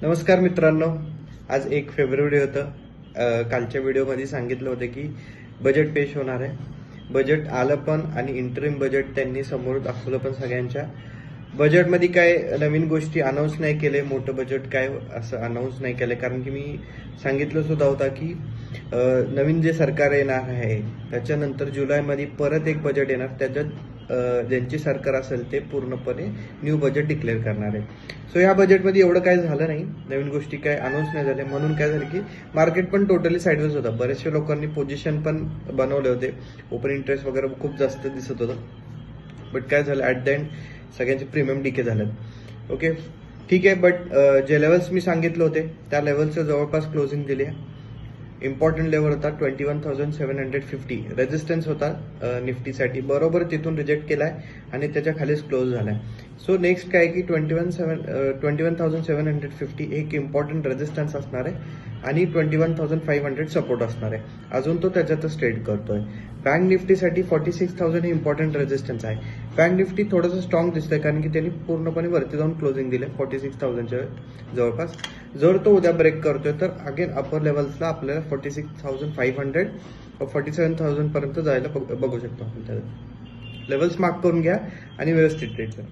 नमस्कार मित्रांनो, आज 1 फेब्रुवारी होतं. कालच्या व्हिडिओमध्ये सांगितलं होतं की बजेट पेश होणार आहे. बजेट आलं पण आणि इंटरिम बजेट त्यांनी समोर दाखवलं पण सगळ्यांच्या. बजेटमध्ये काय नवीन गोष्टी अनाऊन्स नाही केले, मोठं बजेट काय असं अनाऊन्स नाही केलं, कारण की मी सांगितलं सुद्धा होता की नवीन जे सरकार येणार आहे त्याच्यानंतर जुलैमध्ये परत एक बजेट येणार, त्याच्यात ज्यांची सरकार असेल ते पूर्णपणे न्यू बजेट डिक्लेअर करणार आहे. सो या बजेटमध्ये एवढं काय झालं नाही, नवीन गोष्टी काय अनाऊन्स नाही झाल्या, म्हणून काय झालं की मार्केट पण टोटली साईडवेज होतं. बरेचशा लोकांनी पोझिशन पण बनवले होते, ओपन इंटरेस्ट वगैरे खूप जास्त दिसत होतं. बट काय झालं, ॲट द एंड सगळ्यांचे प्रीमियम डिके झालेत. ओके, ठीक आहे. बट जे लेवल्स मी सांगितले होते त्या लेवलचं जवळपास क्लोजिंग दिली आहे. इम्पॉर्टंट लेवल होता 21,750, रेजिस्टन्स होता निफ्टीसाठी, बरोबर तिथून रिजेक्ट केलाय आणि त्याच्या खालीच क्लोज झालाय. सो नेक्स्ट काय की 21,750 एक इम्पॉर्टंट रेजिस्टन्स असणार आहे आणि 21,500 सपोर्ट असणार आहे. अजून तो त्याच्यातच ट्रेड करतोय. बँक निफ्टीसाठी 46,000 हे इम्पॉर्टंट रेजिस्टन्स आहे. बँक निफ्टी थोडंसं स्ट्रॉंग दिसतंय कारण की त्यांनी पूर्णपणे वरती जाऊन क्लोजिंग दिले 46,000च्या जवळपास. जर तो उद्या ब्रेक करतोय तर अगेन अपर लेवल्सला आपल्याला 46,500 47,000 पर्यंत जायला बघू शकतो आपण. त्याला लेवल्स मार्क करून घ्या आणि व्यवस्थित ट्रेड करा.